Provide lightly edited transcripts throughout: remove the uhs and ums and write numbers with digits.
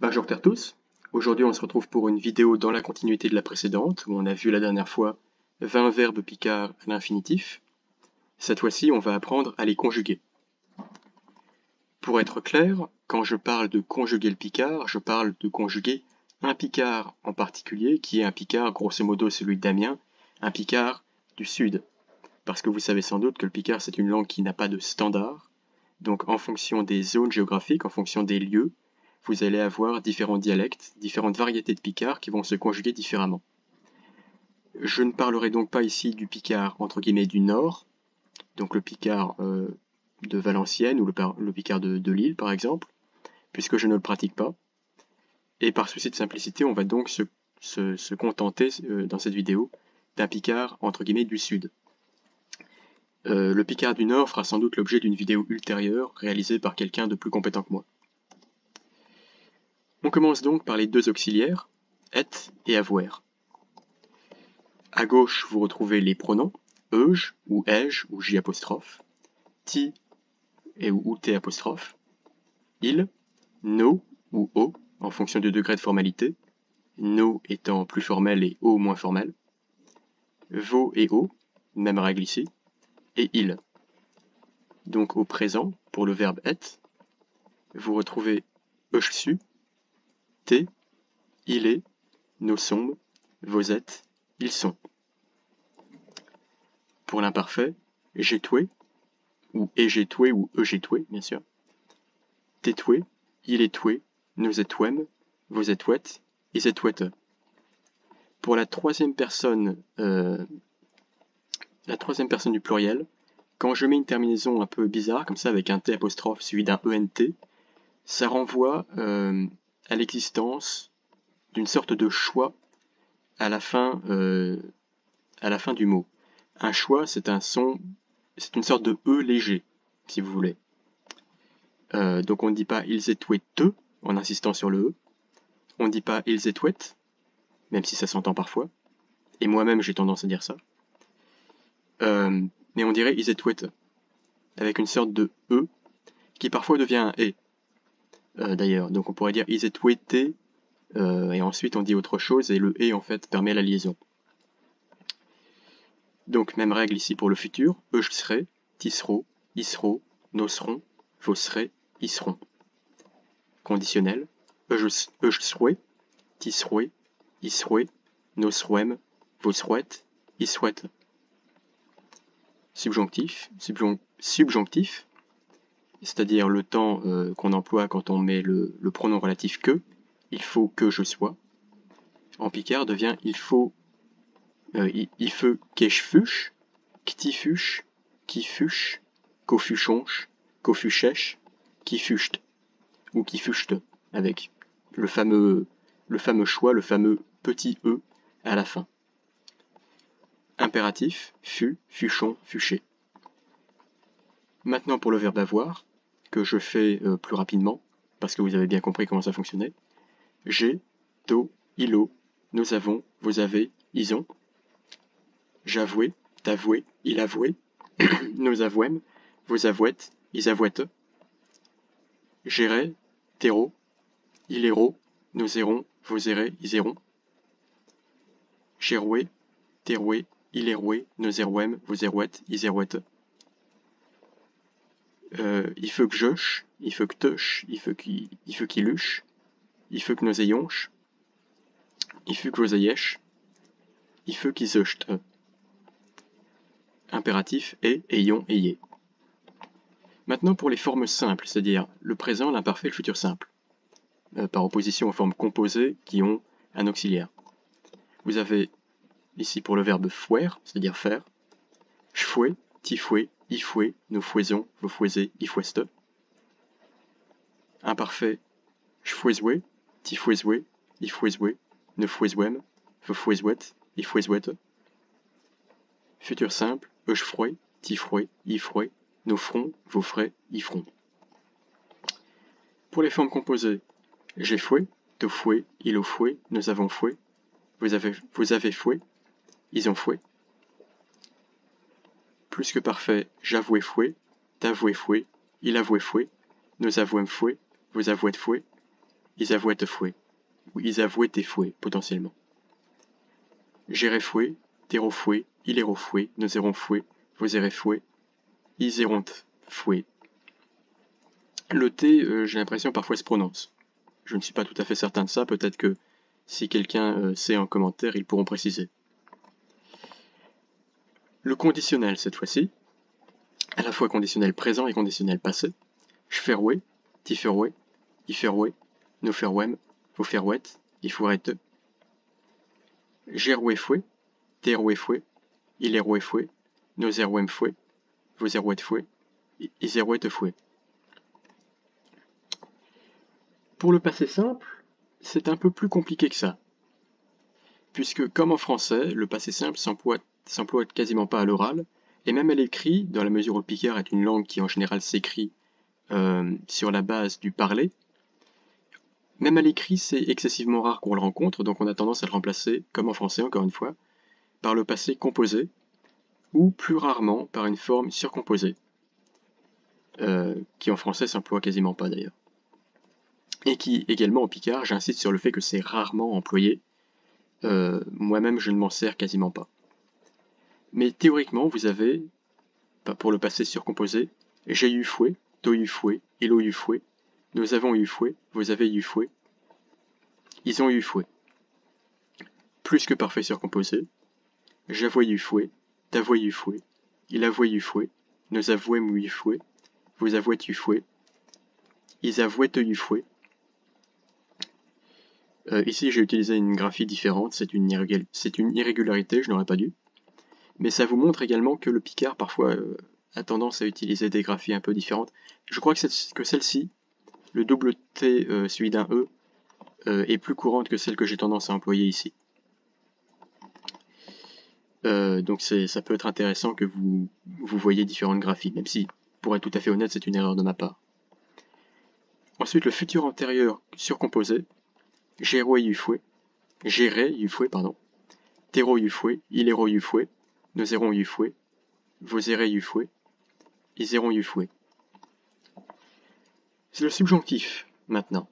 Bonjour à tous, aujourd'hui on se retrouve pour une vidéo dans la continuité de la précédente, où on a vu la dernière fois 20 verbes picards à l'infinitif. Cette fois-ci on va apprendre à les conjuguer. Pour être clair, quand je parle de conjuguer le picard, je parle de conjuguer un picard en particulier, qui est un picard grosso modo celui d'Amiens, un picard du sud. Parce que vous savez sans doute que le picard c'est une langue qui n'a pas de standard, donc en fonction des zones géographiques, en fonction des lieux, vous allez avoir différents dialectes, différentes variétés de picard qui vont se conjuguer différemment. Je ne parlerai donc pas ici du picard entre guillemets du nord, donc le picard de Valenciennes ou le picard de Lille par exemple, puisque je ne le pratique pas. Et par souci de simplicité, on va donc se contenter dans cette vidéo d'un picard entre guillemets du sud. Le picard du nord fera sans doute l'objet d'une vidéo ultérieure réalisée par quelqu'un de plus compétent que moi. On commence donc par les deux auxiliaires, et et avoir. À gauche, vous retrouvez les pronoms, euge ou ai-je ou j', ti et ou t', il, no ou o, en fonction du degré de formalité, no étant plus formel et o moins formel, vo et o, même règle ici, et il. Donc au présent, pour le verbe être, vous retrouvez euch su, t, il est, nos sommes, vos êtes, ils sont. Pour l'imparfait, j'ai toué, ou j'ai toué, ou j'ai toué, bien sûr. T'es toué, il est toué, nous êtes ouem, vous êtes ouette, ils êtes ouette. Pour la troisième personne du pluriel, quand je mets une terminaison un peu bizarre, comme ça, avec un T' suivi d'un ENT, ça renvoie à l'existence d'une sorte de choix à la fin du mot. Un choix, c'est un son, c'est une sorte de E léger, si vous voulez. Donc on ne dit pas ils étouettent en insistant sur le E. On ne dit pas ils étouettent, même si ça s'entend parfois. Et moi-même j'ai tendance à dire ça. Mais on dirait ils étouettent, avec une sorte de E qui parfois devient un E. D'ailleurs, donc on pourrait dire ils étouettent, et ensuite on dit autre chose et le E en fait permet la liaison. Donc même règle ici pour le futur, je serai, tisseront, isseront, nos serons, vos serez, ils seront. Conditionnel, je serai, tisserouet, isserouet, nos serouem, vos serouettes, ils souhaitent. Subjonctif, c'est-à-dire le temps qu'on emploie quand on met le pronom relatif que, il faut que je sois. En picard devient il faut qu'ech fuche, qu'ti fuche, qui fuche, qu'au fuchonche, qu'au fuchèche, qui fucht, ou qui fuchte, avec le fameux choix, le fameux petit E à la fin. Impératif, fut, fuchon, fuché. Maintenant pour le verbe avoir, que je fais plus rapidement, parce que vous avez bien compris comment ça fonctionnait. J'ai, to, ilo, nous avons, vous avez, ils ont. J'avouais, t'avouais, il avouait, nous avouêmes, vous avouêtes, ils avouêtent. J'irai, t'éro, il éro, nous errons, vous errez, ils erront. J'éroué, t'éroué, il éroué, nous erouêmes, vous erouêtes, ils erouêtes. Il faut que j'oche, il faut que toche, il faut qu'il luche, il faut que nous ayonche, il faut que vous ayèche, il faut qu'ils ocht. Impératif est, ayons, ayez. Maintenant pour les formes simples, c'est-à-dire le présent, l'imparfait, le futur simple, par opposition aux formes composées qui ont un auxiliaire. Vous avez ici pour le verbe fouer, c'est-à-dire faire, j'fouais, ti fouais, i fouais, nous fouaisons, vous fouaisez, i foueste. Imparfait, j'fouaisouais, ti fouaisouais, i fouaisouais, nous fouaisouêmes, vous fouaisouêtes, i fouaisouêtes. Futur simple, j'frouais, ti frouais, i frouais, nous ferons, vous ferez, y feront. Pour les formes composées, j'ai foué, te foué, il au foué, nous avons foué, vous avez foué, ils ont foué. Plus que parfait, j'avouais foué, t'avouais foué, il avouait foué, nous avouêmes foué, vous avouêtes foué. ils avouaient fouet, ou ils avouaient tes fouets, potentiellement. J'irai fouet, terreau fouet, il est fouet, nous irons fouet, vous irez fouet, ils iront fouet. Le T, j'ai l'impression parfois se prononce. Je ne suis pas tout à fait certain de ça, peut-être que si quelqu'un sait en commentaire, ils pourront préciser. Le conditionnel cette fois-ci, à la fois conditionnel présent et conditionnel passé. J'feroué, tiferoué, iferoué, nous ferouem, vous ferouet, ifouette. J'eroué foué, teroué foué, il eroué foué, nous erouem foué, vous erouet foué, ils erouet foué. Pour le passé simple, c'est un peu plus compliqué que ça. Puisque, comme en français, le passé simple s'emploie quasiment pas à l'oral, et même à l'écrit, dans la mesure où le picard est une langue qui en général s'écrit sur la base du parler. Même à l'écrit, c'est excessivement rare qu'on le rencontre, donc on a tendance à le remplacer, comme en français encore une fois, par le passé composé, ou plus rarement par une forme surcomposée, qui en français s'emploie quasiment pas d'ailleurs. Et qui également au picard, j'insiste sur le fait que c'est rarement employé, moi-même je ne m'en sers quasiment pas. Mais théoriquement, vous avez, pour le passé surcomposé, j'ai eu fouet, t'as eu fouet, il a eu fouet, nous avons eu fouet, vous avez eu fouet, ils ont eu fouet. Plus que parfait surcomposé, j'avoue eu fouet, t'avoues eu fouet, il avouait eu fouet, nous avouêmes eu fouet, vous avouez eu fouet, ils avouaient eu fouet. Ici j'ai utilisé une graphie différente, c'est une irrégularité, je n'aurais pas dû. Mais ça vous montre également que le picard parfois a tendance à utiliser des graphies un peu différentes. Je crois que celle-ci, le double T suivi d'un E, est plus courante que celle que j'ai tendance à employer ici. Donc ça peut être intéressant que vous voyez différentes graphies, même si, pour être tout à fait honnête, c'est une erreur de ma part. Ensuite, le futur antérieur surcomposé, j'ero eu fouet, j'irai eu fouet, pardon, t'ero eu fouet, il ero eu fouet, nous irons eu fouet, vous irez eu fouet, ils iront eu fouet. C'est le subjonctif, maintenant.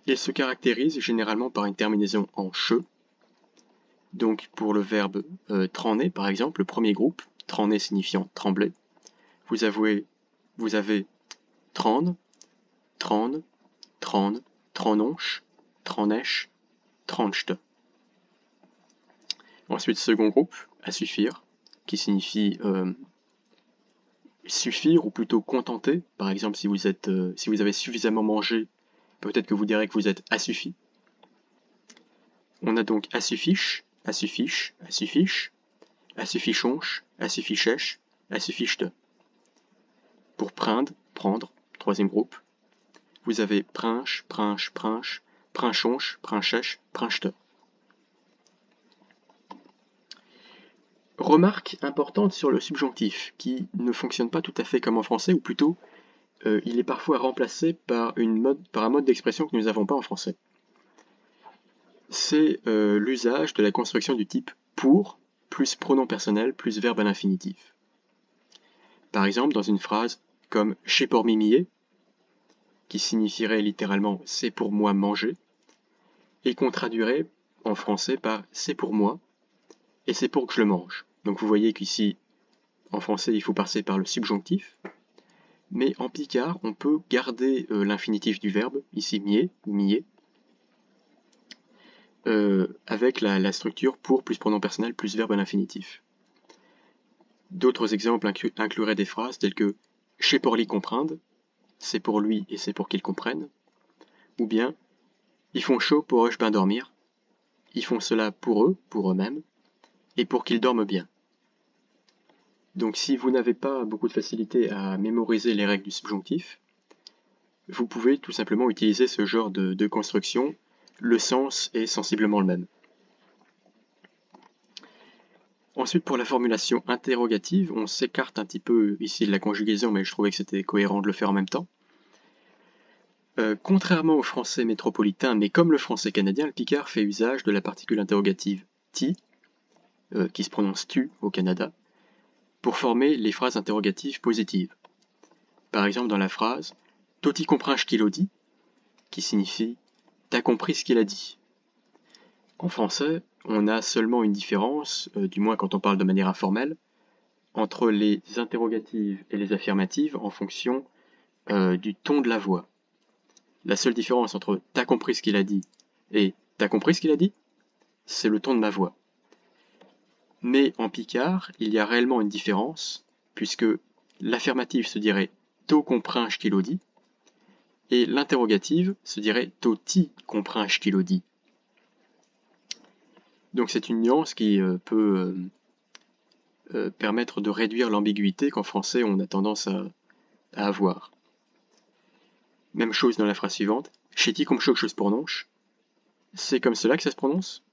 Il se caractérise généralement par une terminaison en che. Donc pour le verbe tremner, par exemple, le premier groupe, tremner signifiant trembler, vous avez trende, trende, trende, trennonche, trennèche, tranchte. Ensuite, second groupe, à suffire, qui signifie suffire ou plutôt contenter. Par exemple, si vous avez suffisamment mangé, peut-être que vous direz que vous êtes assuffi. On a donc assuffiche, assuffiche, assuffiche, assuffichonche, assuffichèche, assuffichte. Pour prindre, prendre, troisième groupe, vous avez prinche, prinche, prinche, princhonche, princhèche, princhte. Remarque importante sur le subjonctif, qui ne fonctionne pas tout à fait comme en français, ou plutôt, il est parfois remplacé par un mode d'expression que nous n'avons pas en français. C'est l'usage de la construction du type pour, plus pronom personnel, plus verbe à l'infinitif. Par exemple, dans une phrase comme « j'ai pour mimier », qui signifierait littéralement « c'est pour moi manger », et qu'on traduirait en français par « c'est pour moi » et « c'est pour que je le mange ». Donc vous voyez qu'ici, en français, il faut passer par le subjonctif, mais en picard, on peut garder l'infinitif du verbe, ici mier ou mier, avec la structure pour plus pronom personnel plus verbe à l'infinitif. D'autres exemples incluraient des phrases telles que « chez pour lui comprendre », c'est pour lui et c'est pour qu'il comprenne, ou bien « ils font chaud pour eux bien dormir », ils font cela pour eux, pour eux-mêmes, et pour qu'ils dorment bien. Donc si vous n'avez pas beaucoup de facilité à mémoriser les règles du subjonctif, vous pouvez tout simplement utiliser ce genre de construction, le sens est sensiblement le même. Ensuite, pour la formulation interrogative, on s'écarte un petit peu ici de la conjugaison, mais je trouvais que c'était cohérent de le faire en même temps. Contrairement au français métropolitain, mais comme le français canadien, le picard fait usage de la particule interrogative ti, qui se prononce tu au Canada, pour former les phrases interrogatives positives. Par exemple, dans la phrase « Toti comprends ce qu'il dit », qui signifie « t'as compris ce qu'il a dit ». En français, on a seulement une différence, du moins quand on parle de manière informelle, entre les interrogatives et les affirmatives en fonction du ton de la voix. La seule différence entre « t'as compris ce qu'il a dit » et « t'as compris ce qu'il a dit », c'est le ton de ma voix. Mais en picard, il y a réellement une différence, puisque l'affirmative se dirait « t'o comprinche qu'il a dit » et l'interrogative se dirait « t'o ti comprinche qu'il a dit ». Donc c'est une nuance qui peut permettre de réduire l'ambiguïté qu'en français on a tendance à avoir. Même chose dans la phrase suivante. Chez-ti comme chose se prononce. C'est comme cela que ça se prononce.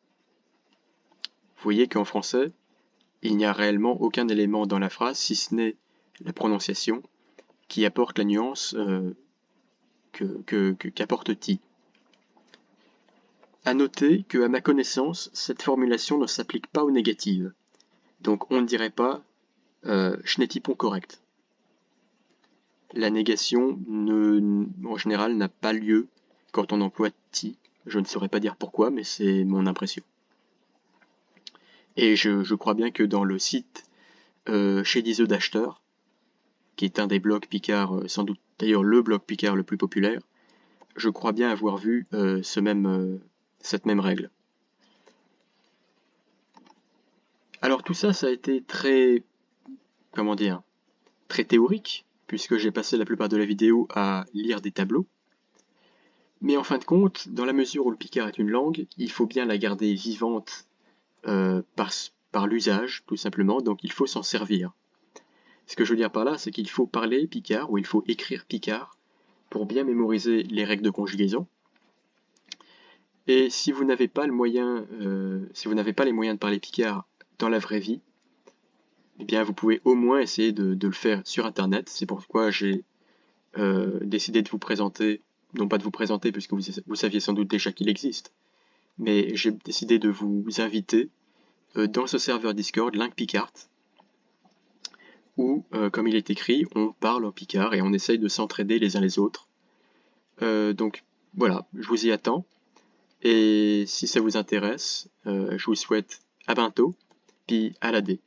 Vous voyez qu'en français, il n'y a réellement aucun élément dans la phrase, si ce n'est la prononciation, qui apporte la nuance qu'apporte ti. À noter que, à ma connaissance, cette formulation ne s'applique pas aux négatives. Donc on ne dirait pas schnettipon correct. La négation, en général, n'a pas lieu quand on emploie ti. Je ne saurais pas dire pourquoi, mais c'est mon impression. Et je crois bien que dans le site chez Diseux d'acheteur, qui est un des blogs Picard, sans doute d'ailleurs le blog Picard le plus populaire, je crois bien avoir vu cette même règle. Alors tout ça, ça a été très, très théorique, puisque j'ai passé la plupart de la vidéo à lire des tableaux. Mais en fin de compte, dans la mesure où le picard est une langue, il faut bien la garder vivante par l'usage, tout simplement, donc il faut s'en servir. Ce que je veux dire par là, c'est qu'il faut parler picard, ou il faut écrire picard, pour bien mémoriser les règles de conjugaison. Et si vous n'avez pas les moyens de parler picard dans la vraie vie, eh bien vous pouvez au moins essayer de le faire sur internet. C'est pourquoi j'ai décidé de vous présenter, non pas de vous présenter puisque vous saviez sans doute déjà qu'il existe, mais j'ai décidé de vous inviter dans ce serveur Discord, LinkPicart, où, comme il est écrit, on parle en picard et on essaye de s'entraider les uns les autres. Donc voilà, je vous y attends. Et si ça vous intéresse, je vous souhaite à bientôt, puis à la D.